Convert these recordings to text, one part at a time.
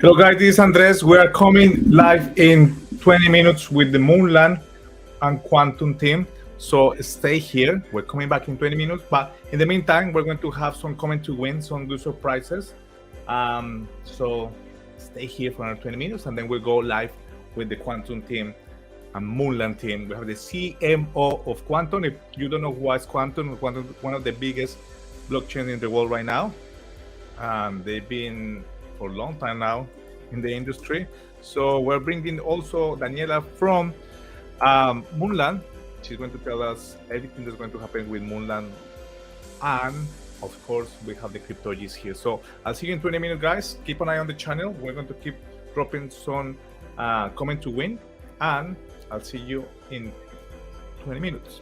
Hello guys, this is Andres. We are coming live in 20 minutes with the Moonland and Quantum team. So stay here. We're coming back in 20 minutes, but in the meantime, we're going to have some comment to win, some good surprises. So stay here for another 20 minutes, and then we'll go live with the Quantum team and Moonland team. We have the CMO of Quantum. If you don't know who is Quantum, one of the biggest blockchains in the world right now. They've been for a long time now in the industry. So we're bringing also Daniela from Moonland. She's going to tell us everything that's going to happen with Moonland. And of course, we have the cryptologists here. So I'll see you in 20 minutes, guys. Keep an eye on the channel. We're going to keep dropping some comment to win. And I'll see you in 20 minutes.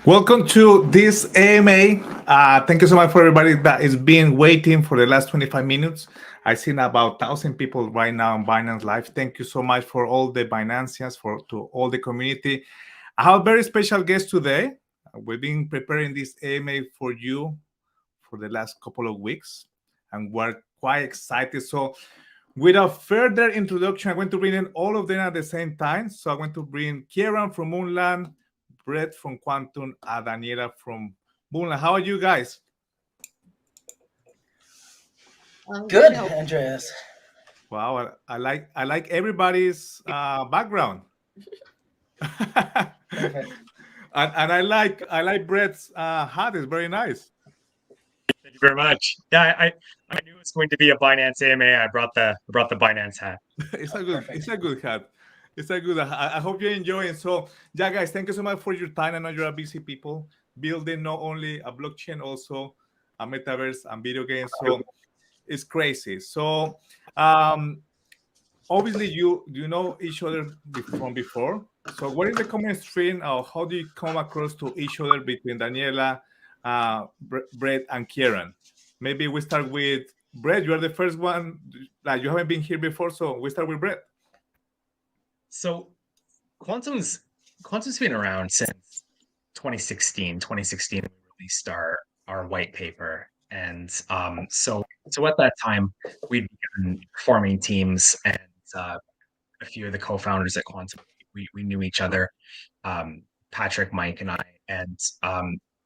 Welcome to this AMA. Thank you so much for everybody that has been waiting for the last 25 minutes. I've seen about 1,000 people right now on Binance Live. Thank you so much for all the Binancians, to all the community. I have a very special guest today. We've been preparing this AMA for you for the last couple of weeks, and we're quite excited. So without further introduction, I'm going to bring in all of them at the same time. So I'm going to bring Kieran from Moonland, Brett from Qtum, and Daniela from Moonland. How are you guys? Good, Andreas. Wow, I like everybody's background. Perfect. And I like Brett's hat. It's very nice. Thank you very much. Yeah, I knew it was going to be a Binance AMA. I brought the Binance hat. It's a good hat. It's a good. I hope you're enjoying. So yeah, guys, thank you so much for your time. I know you're a busy people building not only a blockchain, also a metaverse and video games. So it's crazy. So obviously you know each other from before. So what is the common string, or how do you come across to each other between Daniela, Brett, and Kieran? Maybe we start with Brett. You are the first one. Like, you haven't been here before, so we start with Brett. So Qtum's been around since 2016. 2016 we released our white paper, and so at that time we'd begun forming teams, and a few of the co-founders at Qtum, we knew each other, Patrick, Mike, and I, and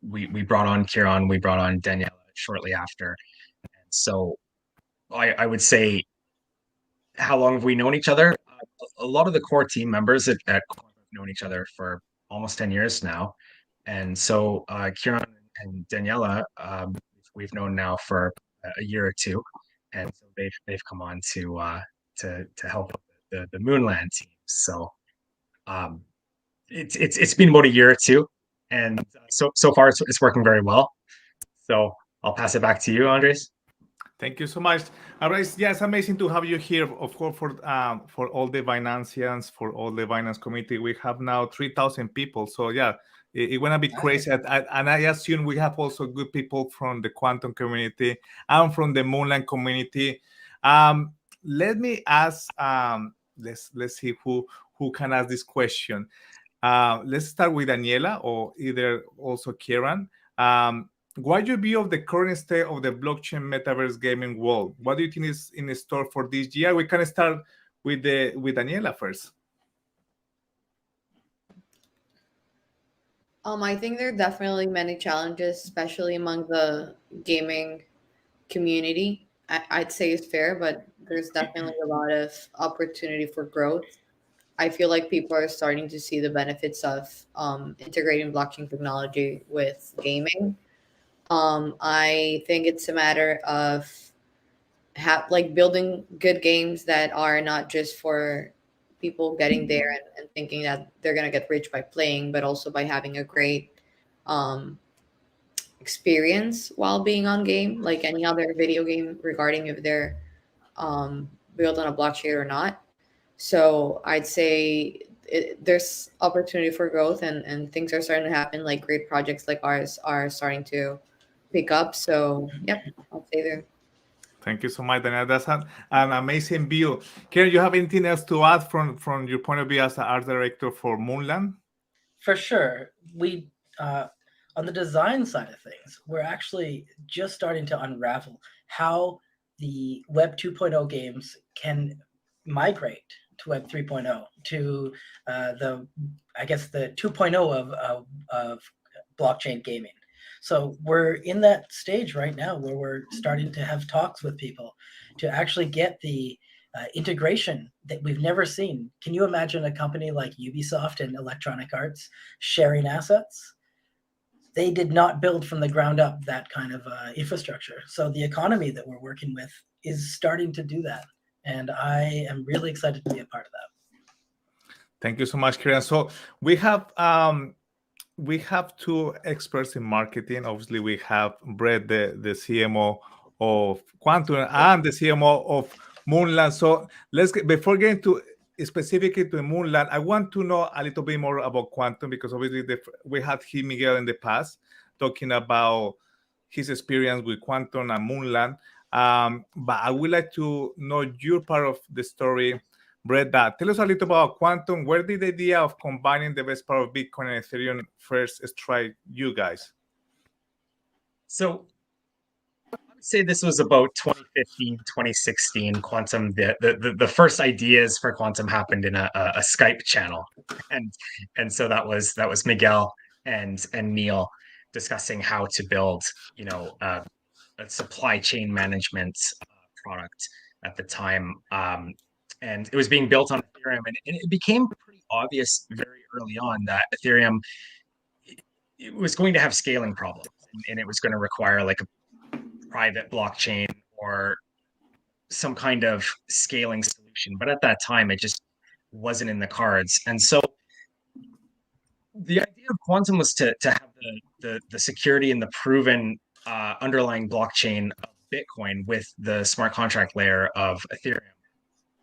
we brought on Kieran, we brought on Daniela shortly after. And so I would say, how long have we known each other? A lot of the core team members at Qtum have known each other for almost 10 years now. And so Kieran and Daniela, we've known now for a year or two. And so they've come on to help the Moonland team. So it's been about a year or two, and so far it's working very well. So I'll pass it back to you, Andres. Thank you so much. Yes, yeah, it's amazing to have you here. Of course, for all the Binancians, for all the Binance community, we have now 3,000 people. So yeah, it went a bit crazy, and I assume we have also good people from the Qtum community and from the Moonland community. Let me ask. Let's see who can ask this question. Let's start with Daniela, or either also Kieran. What your view of the current state of the blockchain metaverse gaming world? What do you think is in store for this year? We can start with Daniela first. I think there are definitely many challenges, especially among the gaming community. I'd say it's fair, but there's definitely a lot of opportunity for growth. I feel like people are starting to see the benefits of integrating blockchain technology with gaming. I think it's a matter of building good games that are not just for people getting there and thinking that they're going to get rich by playing, but also by having a great experience while being on game, like any other video game, regarding if they're built on a blockchain or not. So I'd say there's opportunity for growth, and things are starting to happen. Like great projects like ours are starting to pick up. So yeah, I'll say there. Thank you so much, Daniel. That's an amazing view. Karen, you have anything else to add from your point of view as the art director for Moonland? For sure. We on the design side of things, we're actually just starting to unravel how the Web 2.0 games can migrate to Web 3.0, to the 2.0 of blockchain gaming. So we're in that stage right now where we're starting to have talks with people to actually get the integration that we've never seen. Can you imagine a company like Ubisoft and Electronic Arts sharing assets? They did not build from the ground up that kind of infrastructure. So the economy that we're working with is starting to do that. And I am really excited to be a part of that. Thank you so much, Kieran. So we have two experts in marketing. Obviously, we have Brett, the CMO of Qtum, and the CMO of Moonland. So before getting to specifically to Moonland, I want to know a little bit more about Quantum, because obviously we had Miguel in the past talking about his experience with Quantum and Moonland. But I would like to know your part of the story. Brett, tell us a little about Quantum. Where did the idea of combining the best part of Bitcoin and Ethereum first strike you guys? So I would say this was about 2015, 2016. Quantum, the first ideas for Quantum happened in a Skype channel, and so that was Miguel and Neil discussing how to build, a supply chain management product at the time. And it was being built on Ethereum, and it became pretty obvious very early on that Ethereum, it was going to have scaling problems, and it was going to require like a private blockchain or some kind of scaling solution. But at that time, it just wasn't in the cards. And so the idea of Quantum was to have the security and the proven underlying blockchain of Bitcoin with the smart contract layer of Ethereum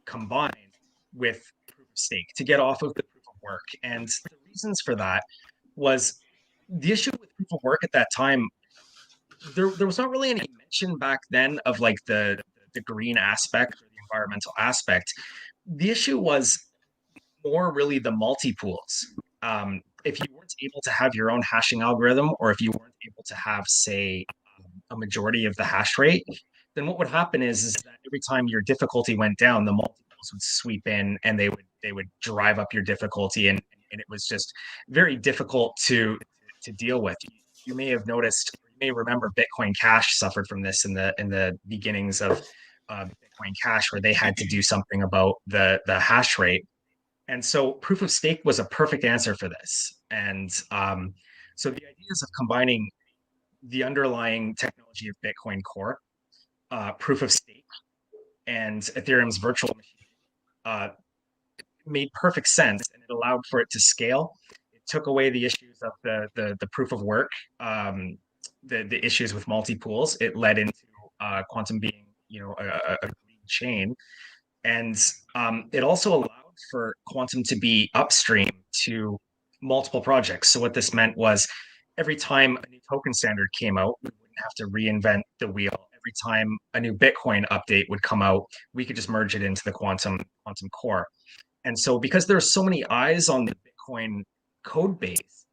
combined with proof of stake to get off of the proof of work. And the reasons for that was the issue with proof of work at that time. There was not really any mention back then of like the green aspect or the environmental aspect. The issue was more really the multi-pools. If you weren't able to have your own hashing algorithm, or if you weren't able to have, say, a majority of the hash rate, then what would happen is that every time your difficulty went down, the multi-pools would sweep in and they would drive up your difficulty, and it was just very difficult to deal with. You may have noticed, you may remember Bitcoin Cash suffered from this in the beginnings of Bitcoin Cash, where they had to do something about the hash rate. And so proof of stake was a perfect answer for this. And so the ideas of combining the underlying technology of Bitcoin Core, proof of stake, and Ethereum's virtual machine made perfect sense, and it allowed for it to scale. It took away the issues of the proof of work, the issues with multi-pools. It led into Quantum being, a green chain. And it also allowed for Quantum to be upstream to multiple projects. So what this meant was every time a new token standard came out, we wouldn't have to reinvent the wheel. Every time a new Bitcoin update would come out, we could just merge it into the Quantum core. And so because there are so many eyes on the Bitcoin code base,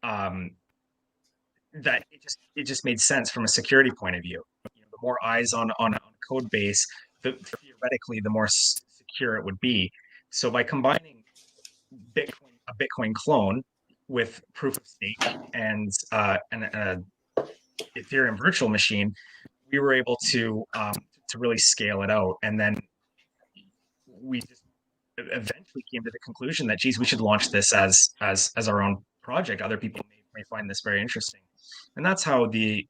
that it just made sense from a security point of view. The more eyes on a code base, theoretically, the more secure it would be. So by combining a Bitcoin clone with proof of stake and an Ethereum virtual machine, we were able to really scale it out. And then we just eventually came to the conclusion that, geez, we should launch this as our own project. Other people may find this very interesting. And that's how the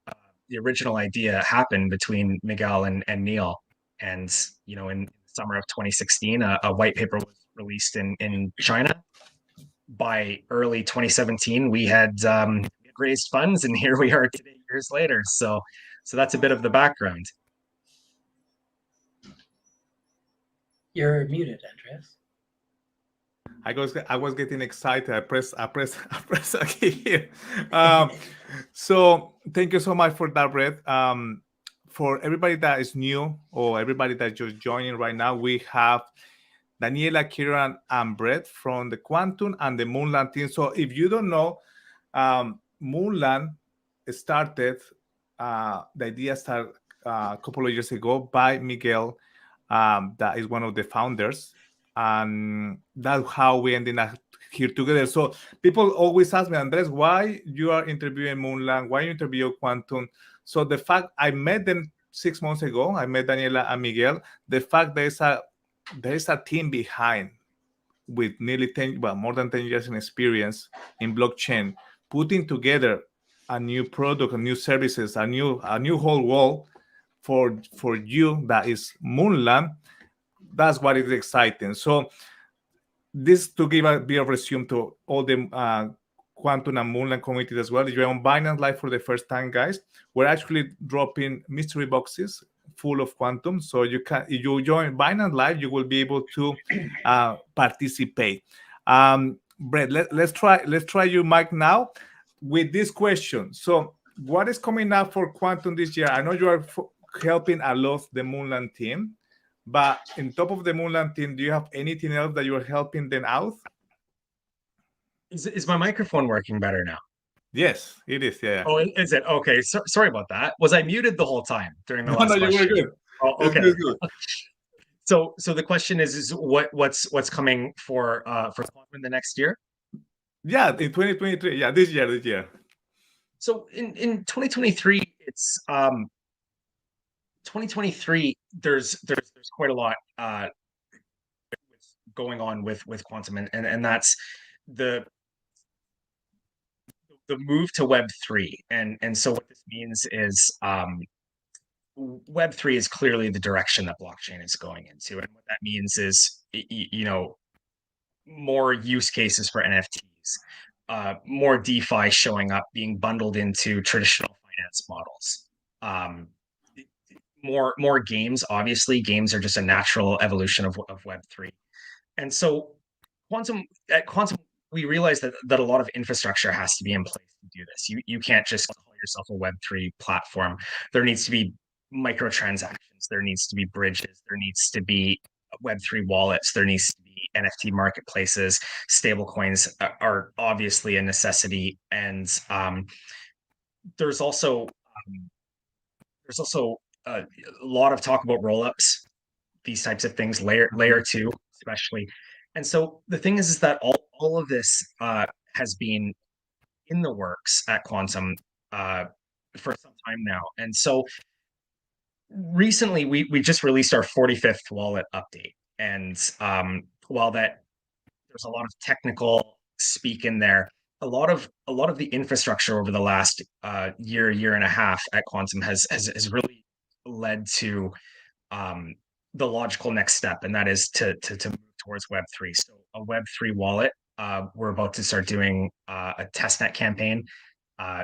original idea happened between Miguel and Neil. And, in the summer of 2016, a white paper was released in China. By early 2017, we had raised funds, and here we are today, years later. So that's a bit of the background. You're muted, Andreas. I was getting excited. I press a key here. So thank you so much for that, Brett. For everybody that is new or everybody that's just joining right now, we have Daniela, Kieran, and Brett from the Quantum and the Moonland team. So if you don't know, Moonland started, the idea started a couple of years ago by Miguel, that is one of the founders. And that's how we ended up here together. So people always ask me, Andres, why you are interviewing Moonland? Why you interview Quantum? So the fact I met them 6 months ago, I met Daniela and Miguel. The fact there is a team behind with nearly more than 10 years in experience in blockchain, putting together a new product, a new services, a new whole world for you that is Moonland. That's what is exciting. So this to give a bit of resume to all the Quantum and Moonland communities as well. If you're on Binance Live for the first time, guys, we're actually dropping mystery boxes full of Quantum. So you can, if you join Binance Live, you will be able to participate. Brett, let's try you, Mike, now with this question. So what is coming up for Quantum this year? I know you are helping a lot the Moonland team, but on top of the Moonland team, do you have anything else that you're helping them out? Is my microphone working better now? Yes, it is. Yeah. Oh, is it? Okay. Sorry about that. Was I muted the whole time during the No, last you question? were good. Oh, It's okay. good. So the question is what's coming for Quantum the next year? Yeah, in 2023. Yeah, this year. So in 2023, it's 2023. There's quite a lot going on with Quantum, and that's the move to Web3, and so what this means is Web3 is clearly the direction that blockchain is going into, and what that means is more use cases for NFTs, more DeFi showing up, being bundled into traditional finance models. More games. Obviously, games are just a natural evolution of Web3, and so at Quantum, we realized that a lot of infrastructure has to be in place to do this. You can't just call yourself a Web3 platform. There needs to be microtransactions. There needs to be bridges. There needs to be Web3 wallets. There needs to be NFT marketplaces. Stablecoins are obviously a necessity, and there's also a lot of talk about rollups, these types of things, layer two especially. And so the thing is that all of this has been in the works at Quantum for some time now. And so recently we just released our 45th wallet update. And while that there's a lot of technical speak in there, a lot of the infrastructure over the last year and a half at Quantum has really led to the logical next step, and that is to move towards Web3. So a Web3 wallet. We're about to start doing a testnet campaign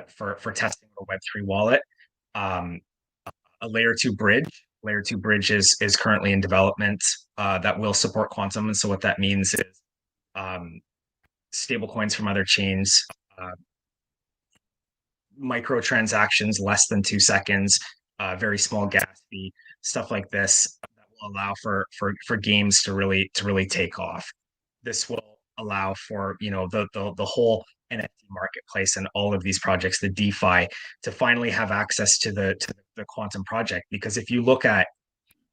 for testing a Web3 wallet. A layer two bridge. Layer two bridge is currently in development that will support Quantum, and so what that means is stable coins from other chains, microtransactions less than 2 seconds, very small gas fee, stuff like this that will allow for games to really take off. This will allow for the whole NFT marketplace and all of these projects, the DeFi, to finally have access to the Quantum project. Because if you look at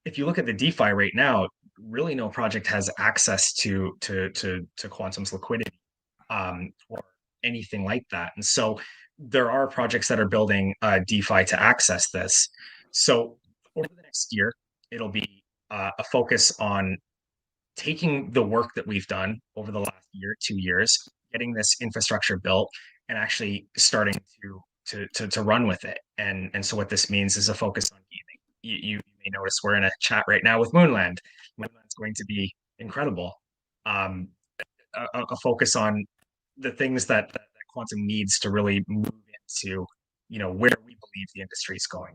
the DeFi right now, really no project has access to Quantum's liquidity or anything like that. And so there are projects that are building DeFi to access this. So over the next year, it'll be a focus on taking the work that we've done over the last year, 2 years, getting this infrastructure built, and actually starting to run with it. And so what this means is a focus on gaming. You may notice we're in a chat right now with Moonland. Moonland's going to be incredible. A focus on the things that Quantum needs to really move into, where we believe the industry is going.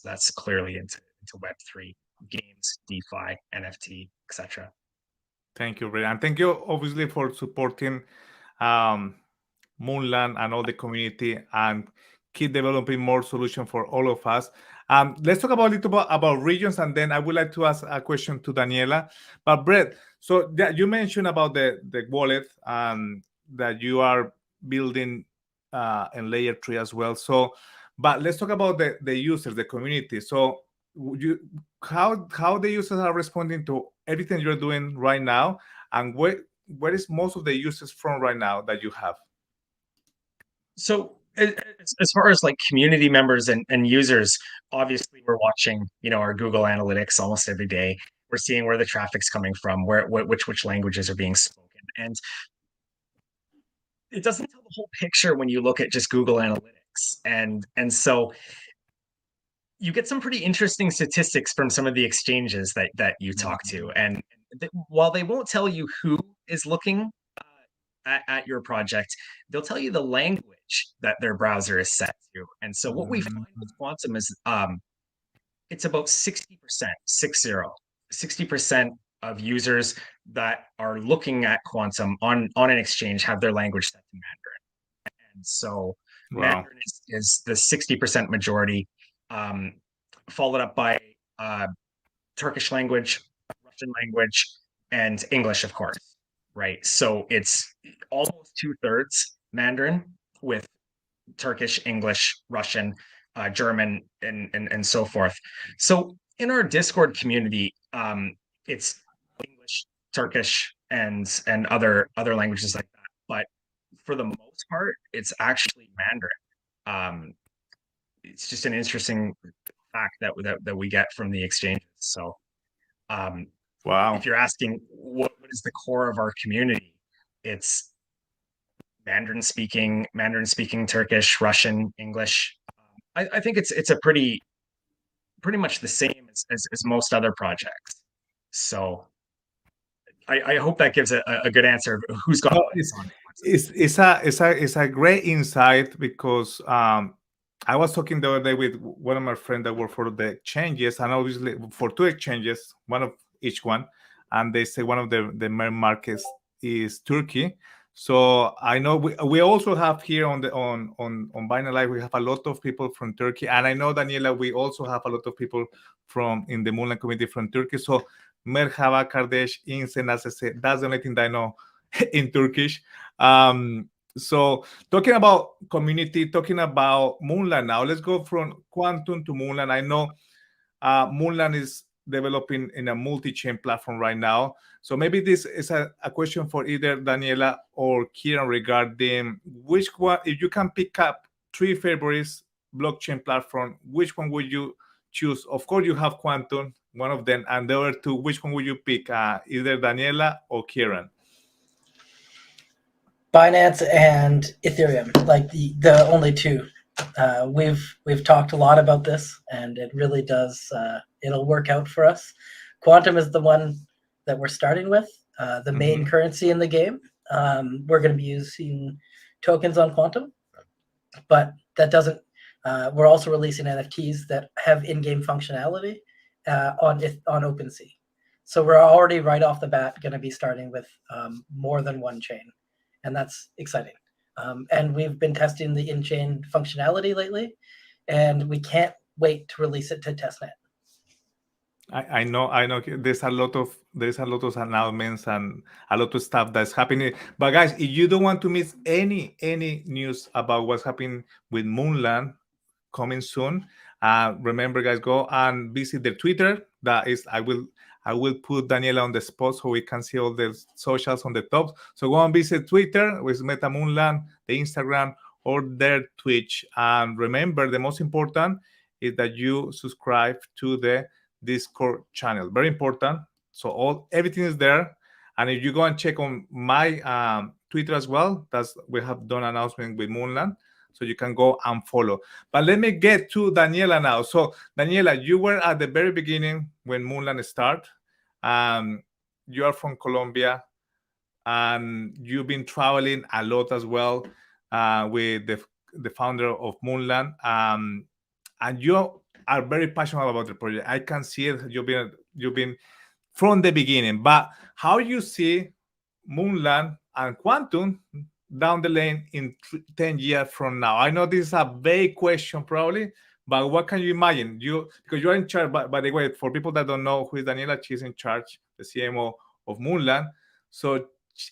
That's clearly into Web3, games, DeFi, NFT, etc. Thank you, Ray. And thank you, obviously, for supporting Moonland and all the community, and keep developing more solutions for all of us. Let's talk about a little bit about regions, and then I would like to ask a question to Daniela. But Brett, so you mentioned about the wallet that you are building in layer 3 as well. So, but let's talk about the users, the community. So how the users are responding to everything you're doing right now, and where is most of the users from right now that you have? So as far as like community members and users, obviously we're watching, our Google Analytics almost every day. We're seeing where the traffic's coming from, which languages are being spoken, and it doesn't tell the whole picture when you look at just Google Analytics, and so you get some pretty interesting statistics from some of the exchanges that you talk to, and while they won't tell you who is looking at your project, they'll tell you the language that their browser is set to. And so what we find with Quantum is it's about 60%, 60% of users that are looking at Quantum on an exchange have their language set to Mandarin. And so Mandarin is the 60% majority, followed up by Turkish language, Russian language, and English, of course, right? So it's almost 2/3 Mandarin with Turkish, English, Russian, German, and so forth. So in our Discord community, it's English, Turkish, and other languages like that. But for the most part, it's actually Mandarin. It's just an interesting fact that we get from the exchanges. So, if you're asking what is the core of our community, it's Mandarin speaking, Turkish, Russian, English. I think it's a pretty much the same as most other projects. So I hope that gives a good answer of who's got what on. It's a great insight because I was talking the other day with one of my friends that work for the exchanges, and obviously for two exchanges, one of each one, and they say one of the main markets is Turkey. So I know we also have here on Binance Live, we have a lot of people from Turkey, and I know, Daniela, we also have a lot of people from in the Moonland community from Turkey. So Merhaba kardeş, insen nasılsın? That's the only thing that I know in Turkish. So talking about community, talking about Moonland now, let's go from Qtum to Moonland. I know Moonland is developing in a multi-chain platform right now. So maybe this is a question for either Daniela or Kieran regarding which one, if you can pick up 3 favorites blockchain platform, which one would you choose? Of course, you have Qtum, one of them, and the other two, which one would you pick? Either Daniela or Kieran? Binance and Ethereum, like the only two. We've talked a lot about this, and it really does. It'll work out for us. Qtum is the one that we're starting with, the main currency in the game. We're going to be using tokens on Qtum, but that doesn't. We're also releasing NFTs that have in-game functionality on OpenSea. So we're already right off the bat going to be starting with more than one chain, and that's exciting. And we've been testing the in-chain functionality lately, and we can't wait to release it to testnet. I know. There's a lot of announcements and a lot of stuff that's happening. But guys, if you don't want to miss any news about what's happening with Moonland coming soon, remember, guys, go and visit their Twitter. That is, I will put Daniela on the spot so we can see all the socials on the top. So go and visit Twitter with Meta Moonland, the Instagram, or their Twitch. And remember, the most important is that you subscribe to the Discord channel. Very important. So everything is there. And if you go and check on my Twitter as well, we have done an announcement with Moonland. So you can go and follow. But let me get to Daniela now. So Daniela, you were at the very beginning when Moonland started. You are from Colombia, and you've been traveling a lot as well with the founder of Moonland. And you are very passionate about the project. I can see it. You've been from the beginning. But how you see Moonland and Qtum down the lane in 10 years from now? I know this is a vague question probably, but what can you imagine? Because you're in charge, by the way, for people that don't know who is Daniela, she's in charge, the CMO of Moonland. So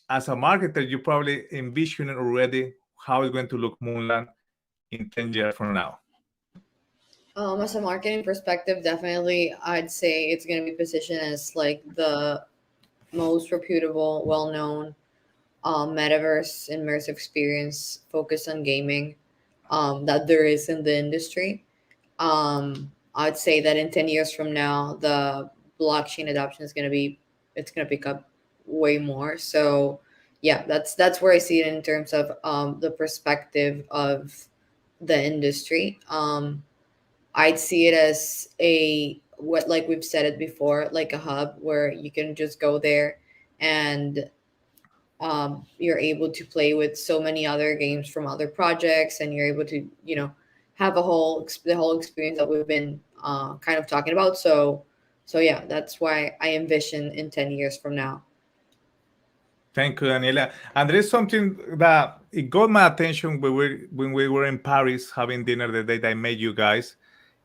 as a marketer, you probably envision already how it's going to look Moonland in 10 years from now. As a marketing perspective, definitely I'd say it's going to be positioned as like the most reputable, well-known metaverse immersive experience focused on gaming that there is in the industry. I'd say that in 10 years from now, the blockchain adoption is going to pick up way more. So yeah, that's where I see it in terms of the perspective of the industry. I'd see it as like we've said it before, like a hub where you can just go there and you're able to play with so many other games from other projects, and you're able to, have the whole experience that we've been kind of talking about. So yeah, that's why I envision in 10 years from now. Thank you, Daniela. And there is something that it got my attention when we were in Paris having dinner the day that I met you guys.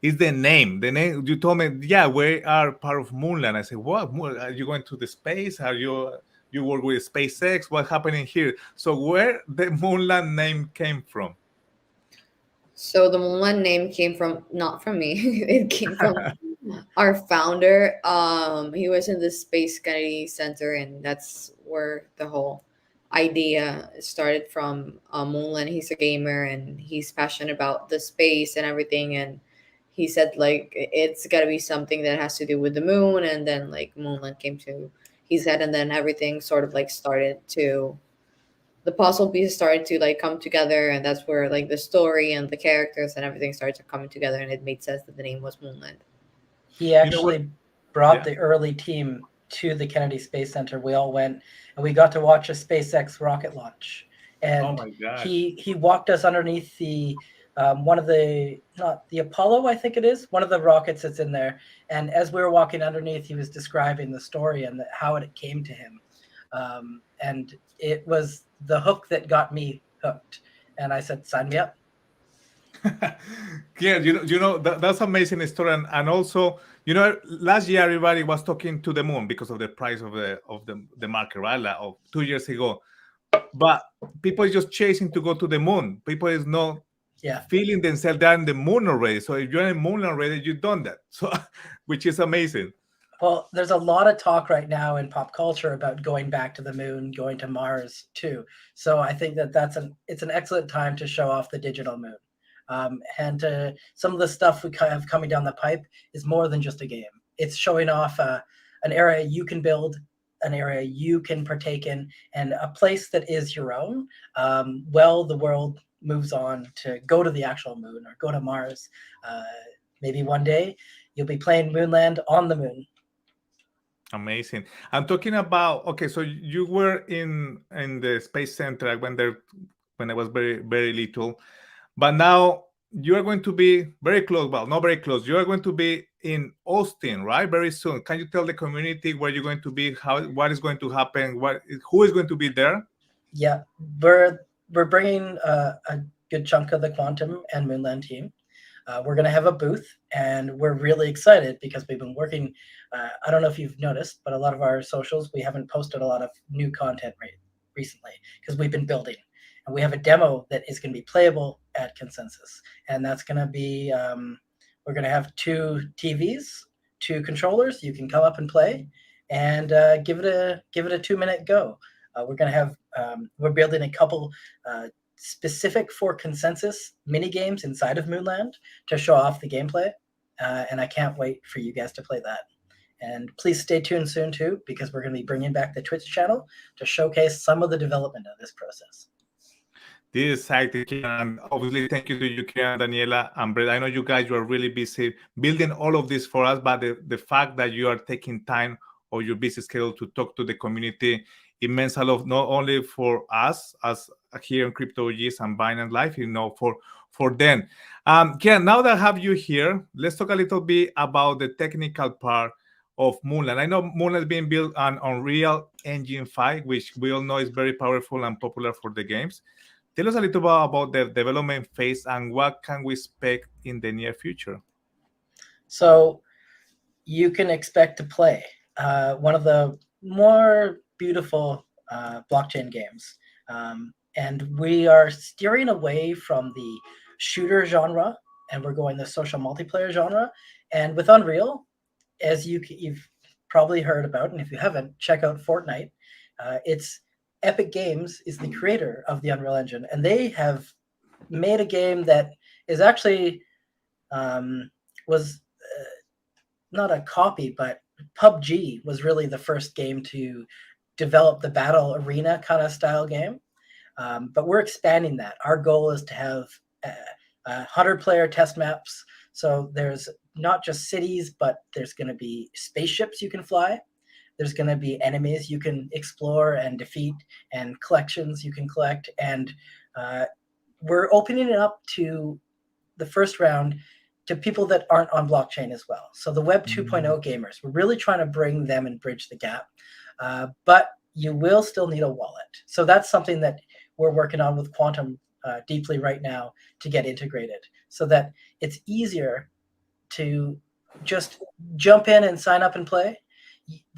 Is the name. The name you told me, yeah, we are part of Moonland. I said, what? Are you going to the space? Are you work with SpaceX? What's happening here? So where the Moonland name came from? So the Moonland name came from, not from me. It came from our founder. He was in the Space Kennedy Center, and that's where the whole idea started from. Moonland, he's a gamer and he's passionate about the space and everything, and he said like it's got to be something that has to do with the moon, and then like Moonland came to his head, and then everything sort of like started to, the puzzle pieces started to like come together, and that's where like the story and the characters and everything started to come together, and it made sense that the name was Moonland. He actually brought Yeah. the early team to the Kennedy Space Center. We all went and we got to watch a SpaceX rocket launch. And Oh my gosh. he walked us underneath the one of the, not the Apollo, I think it is, one of the rockets that's in there. And as we were walking underneath, he was describing the story and how it came to him. And it was the hook that got me hooked. And I said, sign me up. Yeah, that's amazing story, and also last year everybody was talking to the moon because of the price of the market, right? Like, 2 years ago, but people is just chasing to go to the moon. People is not feeling themselves they're in the moon already. So if you're in the moon already, you've done that. So, which is amazing. Well, there's a lot of talk right now in pop culture about going back to the moon, going to Mars too. So I think that it's an excellent time to show off the digital moon. And some of the stuff we have coming down the pipe is more than just a game. It's showing off an area you can build, an area you can partake in, and a place that is your own. Well, the world moves on to go to the actual moon or go to Mars. Maybe one day you'll be playing Moonland on the moon. Amazing. I'm talking about, okay, so you were in the Space Center. I went there when I was very, very little. But now you are going to be very close. Well, not very close. You are going to be in Austin, right? Very soon. Can you tell the community where you're going to be, what is going to happen, who is going to be there? Yeah, we're bringing a good chunk of the Qtum and Moonland team. We're going to have a booth, and we're really excited because we've been working. I don't know if you've noticed, but a lot of our socials, we haven't posted a lot of new content recently because we've been building. And we have a demo that is going to be playable at Consensus. And that's going to be, we're going to have 2 TVs, 2 controllers. You can come up and play and give it a 2-minute go. We're going to have, we're building a couple specific for Consensus mini games inside of Moonland to show off the gameplay. And I can't wait for you guys to play that. And please stay tuned soon too, because we're going to be bringing back the Twitch channel to showcase some of the development of this process. This is exciting, and obviously thank you to you, Kieran, Daniela, and Brett. I know you guys are really busy building all of this for us, but the fact that you are taking time or your busy schedule to talk to the community, it means a lot, not only for us as here in CryptoGs and Binance Live, for them. Kieran, now that I have you here, let's talk a little bit about the technical part of Moonland. I know Moonland is being built on Unreal Engine 5, which we all know is very powerful and popular for the games. Tell us a little bit about the development phase and what can we expect in the near future. So you can expect to play one of the more beautiful blockchain games. And we are steering away from the shooter genre, and we're going the social multiplayer genre. And with Unreal, as you've probably heard about, and if you haven't, check out Fortnite. It's Epic Games is the creator of the Unreal Engine, and they have made a game that is actually was not a copy, but PUBG was really the first game to develop the battle arena kind of style game. But we're expanding that. Our goal is to have 100-player test maps. So there's not just cities, but there's going to be spaceships you can fly. There's going to be enemies you can explore and defeat, and collections you can collect. And we're opening it up to the first round to people that aren't on blockchain as well. So the Web 2.0 gamers, we're really trying to bring them and bridge the gap. But you will still need a wallet. So that's something that we're working on with Qtum deeply right now to get integrated so that it's easier to just jump in and sign up and play.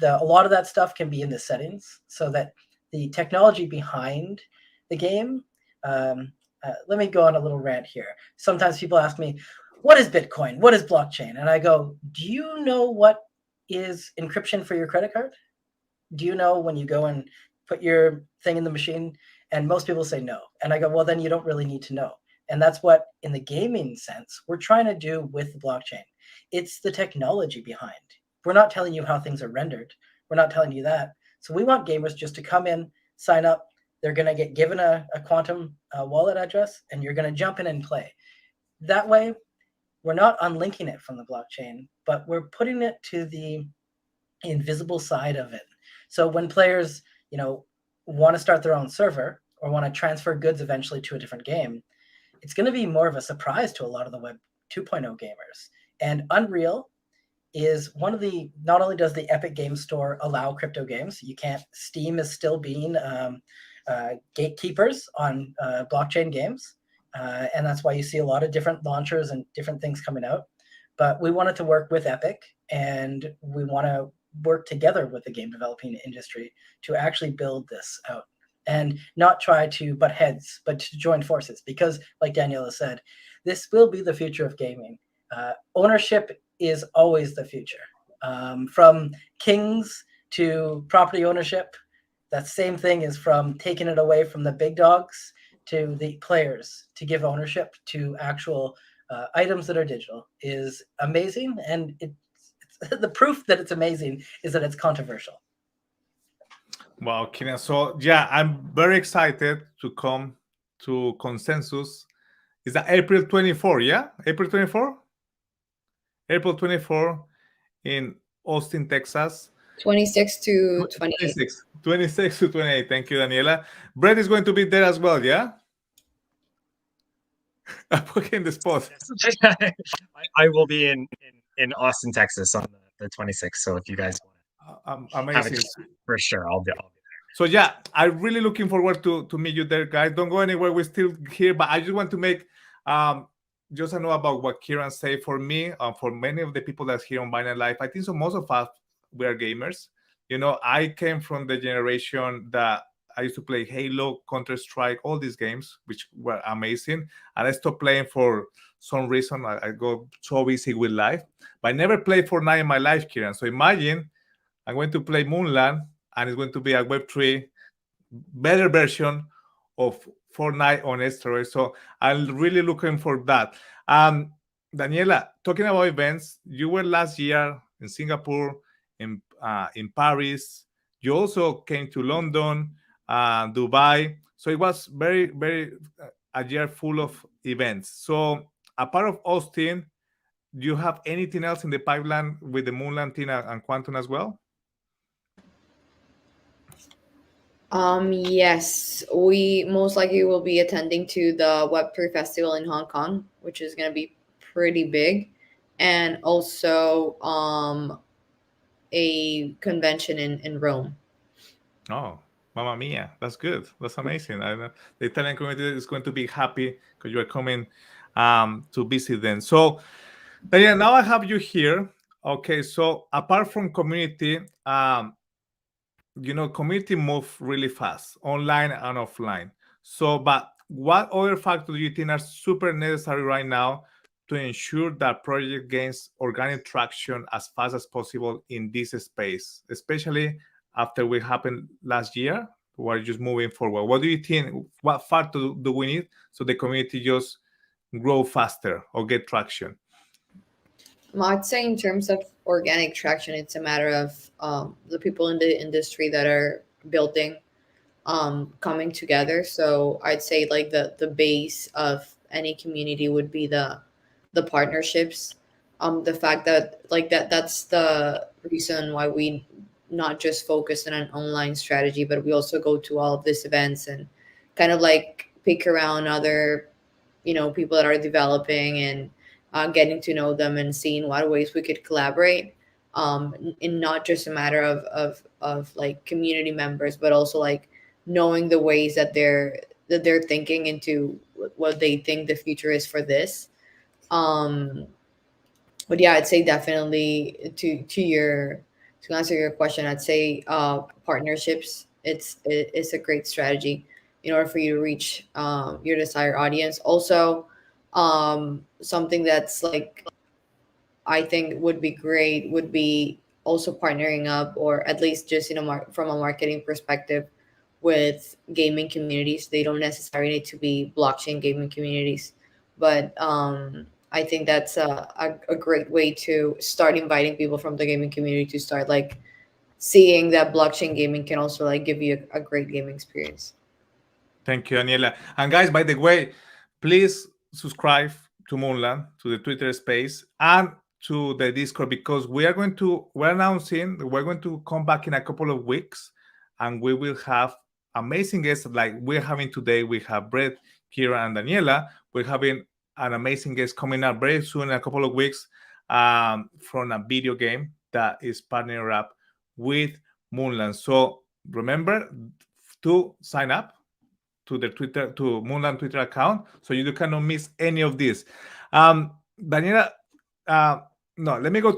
A lot of that stuff can be in the settings so that the technology behind the game, let me go on a little rant here. Sometimes people ask me, what is Bitcoin? What is blockchain? And I go, do you know what is encryption for your credit card? Do you know when you go and put your thing in the machine? And most people say no. And I go, well, then you don't really need to know. And that's what, in the gaming sense, we're trying to do with the blockchain. It's the technology behind. We're not telling you how things are rendered. We're not telling you that. So we want gamers just to come in, sign up. They're going to get given a Qtum wallet address, and you're going to jump in and play. That way, we're not unlinking it from the blockchain, but we're putting it to the invisible side of it. So when players, want to start their own server or want to transfer goods eventually to a different game, it's going to be more of a surprise to a lot of the Web 2.0 gamers. And Unreal is one of the, not only does the Epic Game Store allow crypto games, Steam is still being gatekeepers on blockchain games. And that's why you see a lot of different launchers and different things coming out. But we wanted to work with Epic, and we want to work together with the game developing industry to actually build this out and not try to butt heads, but to join forces. Because like Daniela said, this will be the future of gaming. Ownership is always the future. From kings to property ownership, that same thing is from taking it away from the big dogs to the players to give ownership to actual items that are digital is amazing. And it's the proof that it's amazing is that it's controversial. Wow, Kina. So yeah, I'm very excited to come to Consensus. Is that April 24? Yeah, April 24. April 24 in Austin, Texas. 26 to 28. 26 to 28. Thank you, Daniela. Brett is going to be there as well. Yeah. I'm putting the spot. I will be in Austin, Texas on the 26th. So if you guys want to have a Amazing. chat, for sure, I'll be there. So yeah, I'm really looking forward to meet you there, guys. Don't go anywhere. We're still here, but I just want to make just a note about what Kieran said. For me, for many of the people that's here on Binance Live, I think so most of us, we are gamers. I came from the generation that I used to play Halo, Counter-Strike, all these games, which were amazing. And I stopped playing for some reason. I got so busy with life. But I never played Fortnite in my life, Kieran. So imagine I'm going to play Moonland, and it's going to be a Web3 better version of Fortnite on steroids. So I'm really looking for that. Daniela, talking about events, you were last year in Singapore, in Paris. You also came to London, Dubai. So it was very, very a year full of events. So apart of Austin, do you have anything else in the pipeline with the Moonland team and Qtum as well? Yes, we most likely will be attending to the Web3 Festival in Hong Kong, which is going to be pretty big, and also a convention in Rome. Oh, Mamma Mia, that's good. That's amazing. The Italian community is going to be happy because you are coming to visit them. So, Daniela, now I have you here. Okay, so apart from community, community move really fast, online and offline. So, but what other factors do you think are super necessary right now to ensure that project gains organic traction as fast as possible in this space, especially after what happened last year? We're just moving forward. What do you think? What factor do we need so the community just grow faster or get traction? I'd say in terms of organic traction, it's a matter of the people in the industry that are building, coming together. So I'd say like the base of any community would be the partnerships. The fact that that's the reason why we not just focus on an online strategy, but we also go to all of these events and kind of like pick around other, people that are developing and getting to know them and seeing what ways we could collaborate, in not just a matter of like community members, but also like knowing the ways that they're thinking into what they think the future is for this. um but yeah, I'd say definitely to answer your question, I'd say partnerships. It's a great strategy in order for you to reach your desired audience. Also, something that's like I think would be great would be also partnering up, or at least just from a marketing perspective, with gaming communities. They don't necessarily need to be blockchain gaming communities, but I think that's a great way to start inviting people from the gaming community to start like seeing that blockchain gaming can also like give you a great gaming experience. Thank you, Daniela. And guys, by the way, please subscribe to Moonland, to the Twitter space, and to the Discord, because we're going to come back in a couple of weeks, and we will have amazing guests like we're having today. We have Brett, Kira, and Daniela. We're having an amazing guest coming up very soon, in a couple of weeks, from a video game that is partnering up with Moonland. So remember to sign up to Moonland Twitter account, so you cannot miss any of this. Daniela, no, let me go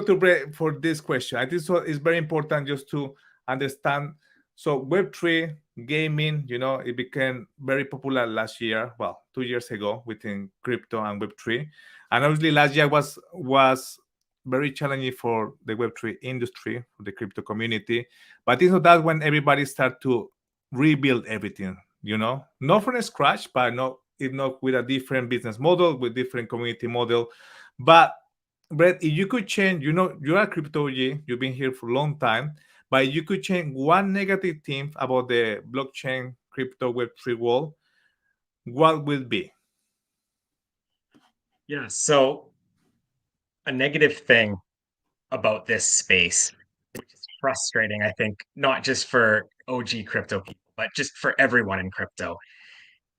to Brett for this question. I think so it's very important just to understand. So Web3 gaming, it became very popular last year. Well, 2 years ago within crypto and Web3, and obviously last year was very challenging for the Web3 industry, for the crypto community. But it's not that when everybody start to rebuild everything, not from scratch, but not with a different business model, with different community model. But Brett, if you could change, you're a crypto OG, you've been here for a long time, but you could change one negative thing about the blockchain crypto Web3 world, what will be? Yeah, so a negative thing about this space, which is frustrating, I think, not just for OG crypto people, but just for everyone in crypto,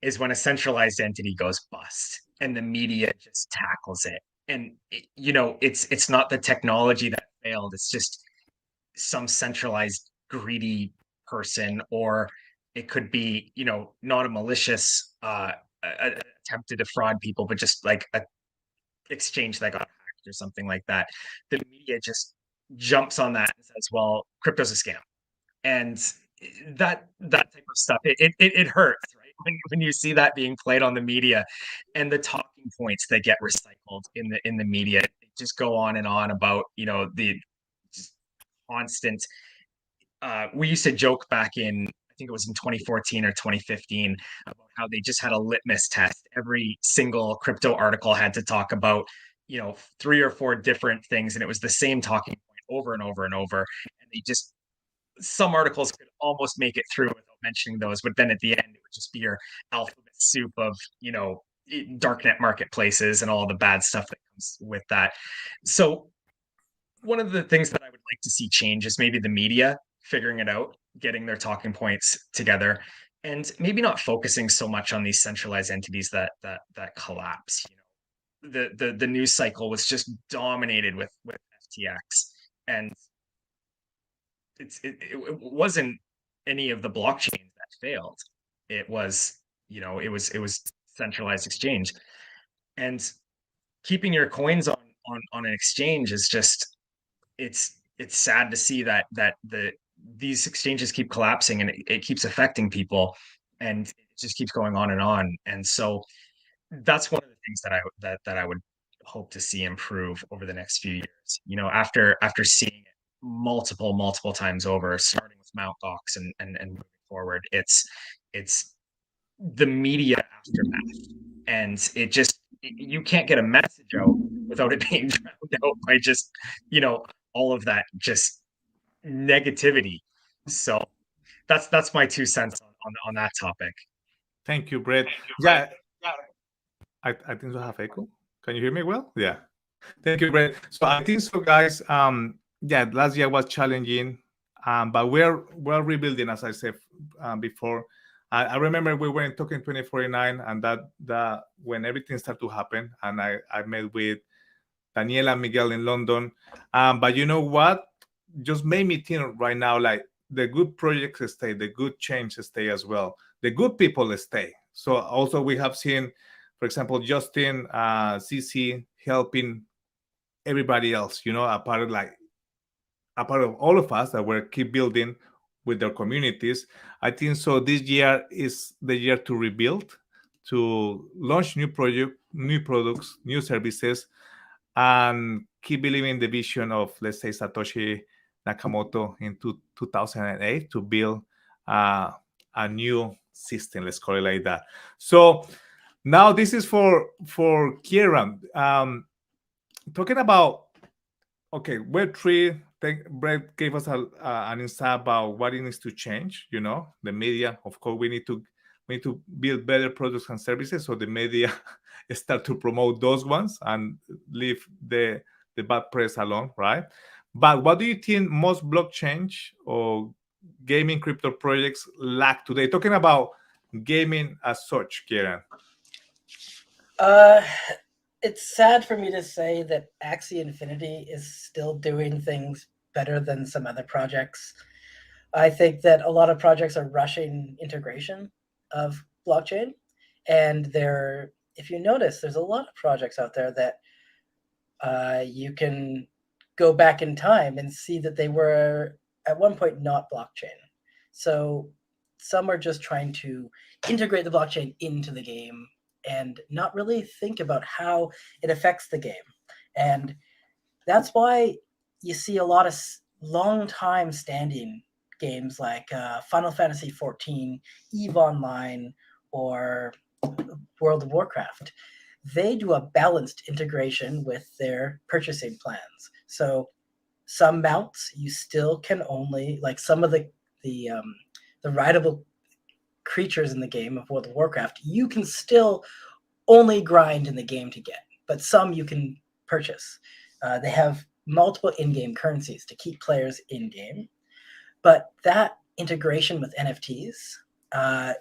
is when a centralized entity goes bust and the media just tackles it. And it's not the technology that failed, it's just some centralized greedy person, or it could be, not a malicious attempt to defraud people, but just like a exchange that got hacked or something like that. The media just jumps on that and says, well, crypto's a scam. And that type of stuff, it hurts, right? When you see that being played on the media, and the talking points that get recycled in the media, they just go on and on about, the just constant. We used to joke back in, I think it was in 2014 or 2015, about how they just had a litmus test. Every single crypto article had to talk about, 3 or 4 different things, and it was the same talking point over and over and over. And they just, some articles could almost make it through without mentioning those, but then at the end, it would just be your alphabet soup of, darknet marketplaces and all the bad stuff that comes with that. So one of the things that I would like to see change is maybe the media figuring it out, getting their talking points together, and maybe not focusing so much on these centralized entities that collapse. The news cycle was just dominated with FTX, and it wasn't any of the blockchains that failed. It was, it was centralized exchange, and keeping your coins on an exchange is just, it's sad to see that these exchanges keep collapsing, and it keeps affecting people, and it just keeps going on and on. And so that's one of the things that I would hope to see improve over the next few years. After seeing it multiple times over, starting with Mt. Gox and moving forward, it's the media aftermath, and you can't get a message out without it being drowned out by just, all of that just negativity. So that's my 2 cents on that topic. Thank you, Brett. Yeah, I think I have echo. Can you hear me well? Yeah. Thank you, Brett. So I think so, guys. Yeah, last year was challenging, but we're rebuilding, as I said before. I remember we were in talking 2049, and that when everything started to happen, and I met with Daniela and Miguel in London. But you know what? Just made me think right now, like the good projects stay, the good change stay as well. The good people stay. So also we have seen, for example, Justin, CC helping everybody else, a part of all of us that we're keep building with their communities. I think so. This year is the year to rebuild, to launch new products, new services, and keep believing the vision of, let's say, Satoshi Nakamoto in 2008 to build a new system. Let's call it like that. So now this is for Kieran. Talking about, okay, Web3, Brett gave us an insight about what it needs to change. The media, of course, we need to build better products and services so the media start to promote those ones and leave the bad press alone, right? But what do you think most blockchain or gaming crypto projects lack today? Talking about gaming as such, Kieran. It's sad for me to say that Axie Infinity is still doing things better than some other projects. I think that a lot of projects are rushing integration of blockchain, and if you notice, there's a lot of projects out there that you can go back in time and see that they were at one point not blockchain. So some are just trying to integrate the blockchain into the game and not really think about how it affects the game. And that's why you see a lot of long time standing games like Final Fantasy 14, EVE Online, or World of Warcraft. They do a balanced integration with their purchasing plans. So some mounts you still can only, like some of the rideable creatures in the game of World of Warcraft, you can still only grind in the game to get, but some you can purchase. They have multiple in-game currencies to keep players in-game. But that integration with NFTs,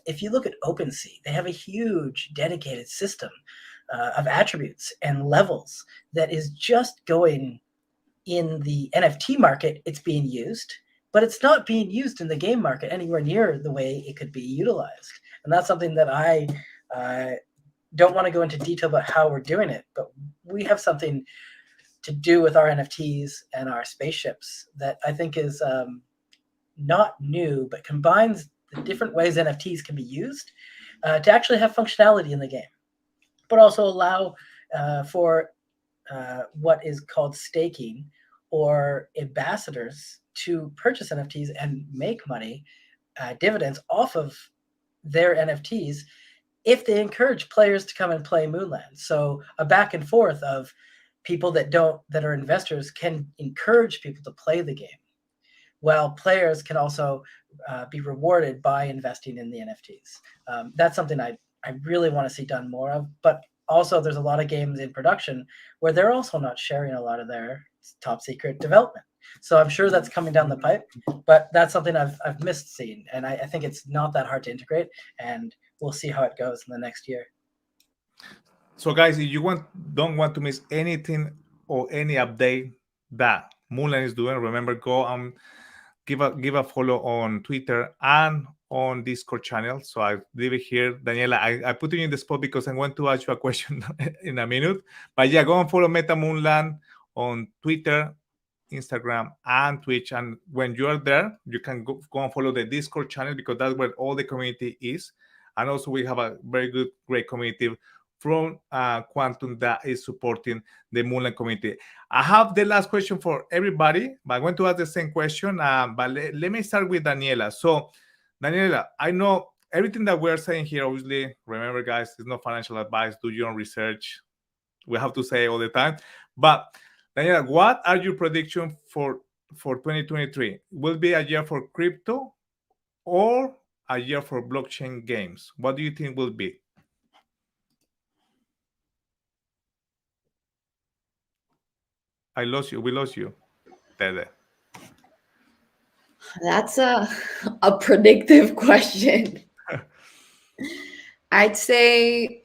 if you look at OpenSea, they have a huge dedicated system of attributes and levels that is just going in the NFT market. It's being used, but it's not being used in the game market anywhere near the way it could be utilized. And that's something that I don't want to go into detail about how we're doing it, but we have something to do with our NFTs and our spaceships that I think is not new, but combines the different ways NFTs can be used to actually have functionality in the game, but also allow for what is called staking or ambassadors to purchase NFTs and make money, dividends off of their NFTs if they encourage players to come and play Moonland. So a back and forth of people that are investors can encourage people to play the game, while players can also be rewarded by investing in the NFTs. That's something I really want to see done more of. But also there's a lot of games in production where they're also not sharing a lot of their top secret development. So I'm sure that's coming down the pipe, but that's something I've missed seeing. And I think it's not that hard to integrate, and we'll see how it goes in the next year. So guys, if you don't want to miss anything or any update that Moonland is doing, remember, go and give a follow on Twitter and on Discord channel. So I leave it here. Daniela, I put you in the spot because I want to ask you a question in a minute. But yeah, go and follow Meta Moonland on Twitter, Instagram, and Twitch. And when you are there, you can go and follow the Discord channel because that's where all the community is. And also we have a great community from Qtum that is supporting the Moonland community. I have the last question for everybody, but I want to ask the same question. But let me start with Daniela. So, Daniela, I know everything that we're saying here, obviously, remember, guys, it's not financial advice. Do your own research. We have to say all the time. But, Daniela, what are your predictions for 2023? Will it be a year for crypto or a year for blockchain games? What do you think will be? I lost you. We lost you. There. That's a predictive question. I'd say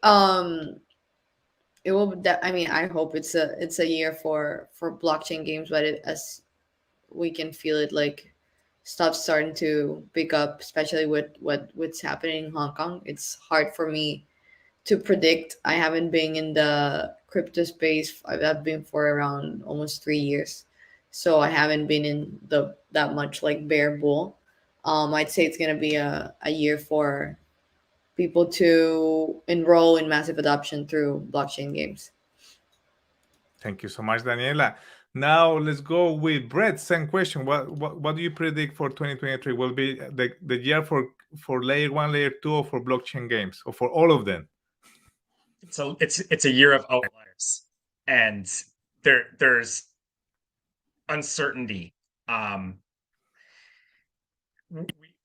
it will. I mean, I hope it's a year for blockchain games, but as we can feel it like stuff starting to pick up, especially with what's happening in Hong Kong. It's hard for me to predict. I haven't been in the crypto space. I've been for around almost 3 years, so I haven't been in the that much like bear bull. I'd say it's gonna be a year for people to enroll in massive adoption through blockchain games. Thank you so much, Daniela. Now let's go with Brett. Same question. What do you predict for 2023? Will be the year for layer one, layer two, or for blockchain games, or for all of them? So it's a year of outliers, and there's uncertainty.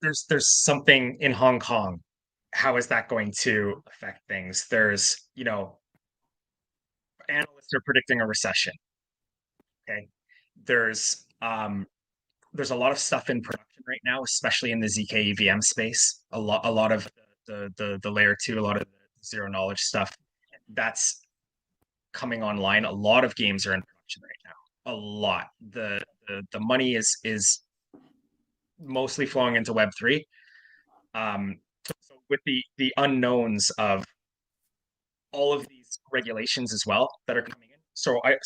There's something in Hong Kong. How is that going to affect things? There's, analysts are predicting a recession. Okay. There's a lot of stuff in production right now, especially in the ZK EVM space. A lot of the layer two, a lot of the zero knowledge stuff that's coming online. A lot of games are in production right now. A lot. The money is mostly flowing into Web3. So with the unknowns of all of these regulations as well that are coming in.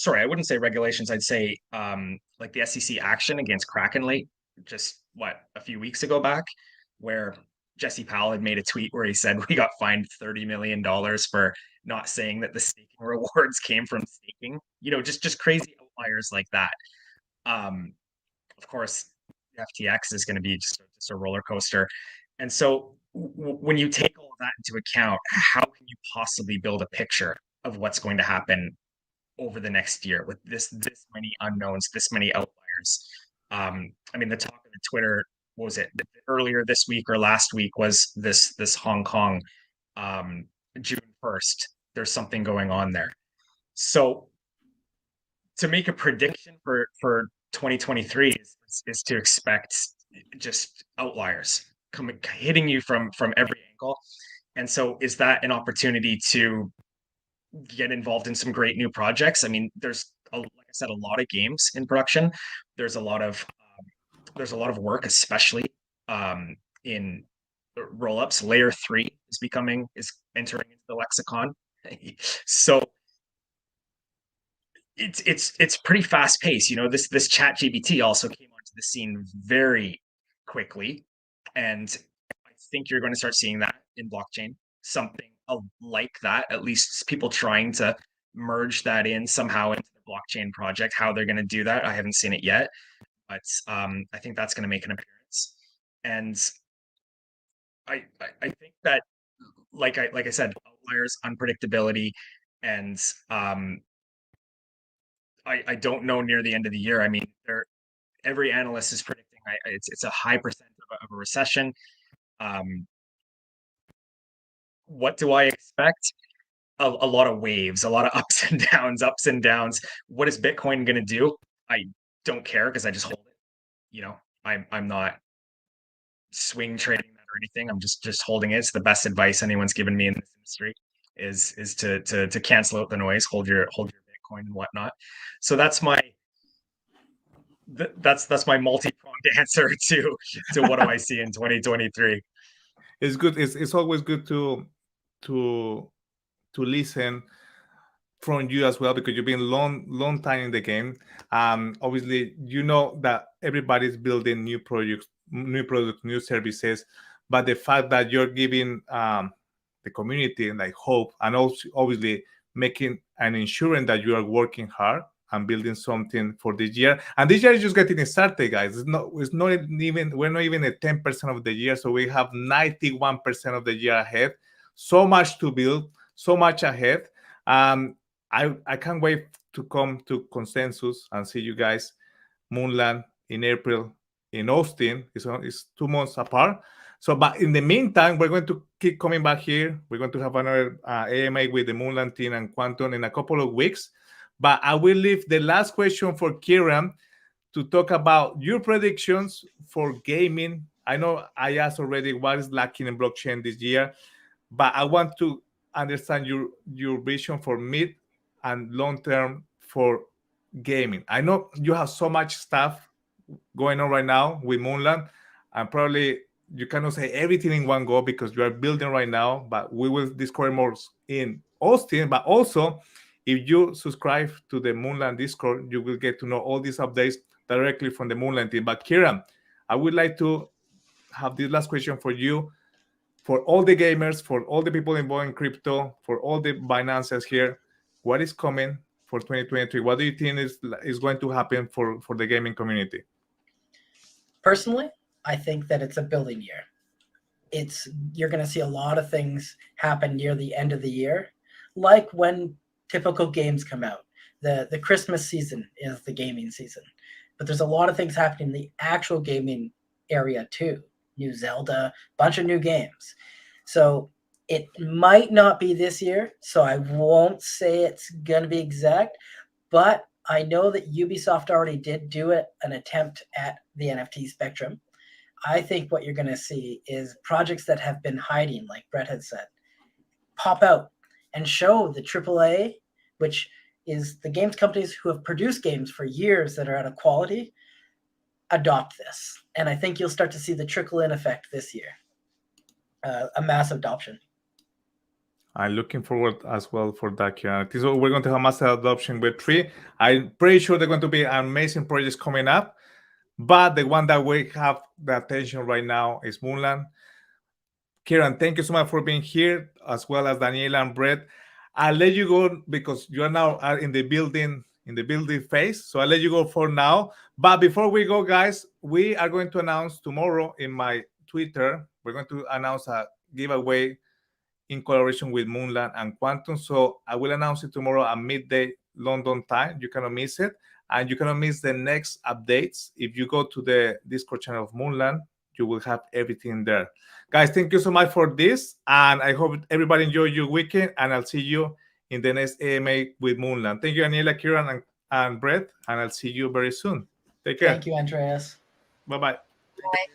I wouldn't say regulations. I'd say like the SEC action against Kraken late, just a few weeks ago back, where Jesse Powell had made a tweet where he said we got fined $30 million for not saying that the staking rewards came from staking. Just crazy outliers like that. Of course, FTX is going to be just a roller coaster. And so when you take all of that into account, how can you possibly build a picture of what's going to happen over the next year with this many unknowns, this many outliers? I mean, the talk of the Twitter, what was it, earlier this week or last week, was this Hong Kong, June 1st. There's something going on there. So to make a prediction for 2023 is to expect just outliers hitting you from every angle. And so is that an opportunity to get involved in some great new projects? I mean, there's like I said, a lot of games in production. There's a lot of work, especially in rollups. Layer 3 is entering into the lexicon. So it's pretty fast paced. This chat GPT also came onto the scene very quickly, and I think you're going to start seeing that in blockchain, something like that, at least people trying to merge that in somehow into the blockchain project. How they're going to do that, I haven't seen it yet, but I think that's going to make an appearance. And I think that, like I said, outliers, unpredictability, and I don't know near the end of the year. I mean, every analyst is predicting it's a high percent of a recession. What do I expect? A lot of waves, a lot of ups and downs. What is Bitcoin going to do? I don't care because I just hold it. I'm not swing trading that or anything. I'm just holding it. It's the best advice anyone's given me in this industry is to cancel out the noise, hold your Bitcoin and whatnot. So that's my multi-pronged answer to what do I see in 2023. It's good. It's always good to listen from you as well, because you've been long time in the game. Obviously, that everybody's building new products, new services, but the fact that you're giving the community like hope, and also obviously making and ensuring that you are working hard and building something for this year. And this year is just getting started, guys. We're not even at 10% of the year, so we have 91% of the year ahead. So much to build, so much ahead. I can't wait to come to consensus and see you guys Moonland in April in Austin. It's 2 months apart. So, but in the meantime, we're going to keep coming back here. We're going to have another AMA with the Moonland team and Qtum in a couple of weeks. But I will leave the last question for Kieran to talk about your predictions for gaming. I know I asked already what is lacking in blockchain this year, but I want to understand your vision for mid and long term for gaming. I know you have so much stuff going on right now with Moonland, and probably you cannot say everything in one go because you are building right now, but we will discover more in Austin. But also, if you subscribe to the Moonland Discord, you will get to know all these updates directly from the Moonland team. But Kieran, I would like to have this last question for you. For all the gamers, for all the people involved in crypto, for all the Binances here, what is coming for 2023? What do you think is going to happen for the gaming community? Personally, I think that it's a building year. You're going to see a lot of things happen near the end of the year, like when typical games come out. The Christmas season is the gaming season, but there's a lot of things happening in the actual gaming area too. New Zelda, bunch of new games. So it might not be this year, so I won't say it's going to be exact, but I know that Ubisoft already did do an attempt at the NFT spectrum. I think what you're going to see is projects that have been hiding, like Brett had said, pop out and show the AAA, which is the games companies who have produced games for years that are at a quality, adopt this. And I think you'll start to see the trickle-in effect this year, a mass adoption. I'm looking forward as well for that, Kieran. So we're going to have massive adoption with 3. I'm pretty sure they're going to be amazing projects coming up. But the one that we have the attention right now is Moonland. Kieran, thank you so much for being here, as well as Daniela and Brett. I'll let you go because you are now in the building phase. So I'll let you go for now. But before we go, guys, we are going to announce tomorrow in my Twitter, we're going to announce a giveaway in collaboration with Moonland and Qtum. So I will announce it tomorrow at midday London time. You cannot miss it. And you cannot miss the next updates. If you go to the Discord channel of Moonland, you will have everything there. Guys, thank you so much for this. And I hope everybody enjoy your weekend. And I'll see you in the next AMA with Moonland. Thank you, Daniela, Kieran, and Brett. And I'll see you very soon. Take care. Thank you, Andreas. Bye-bye. Bye.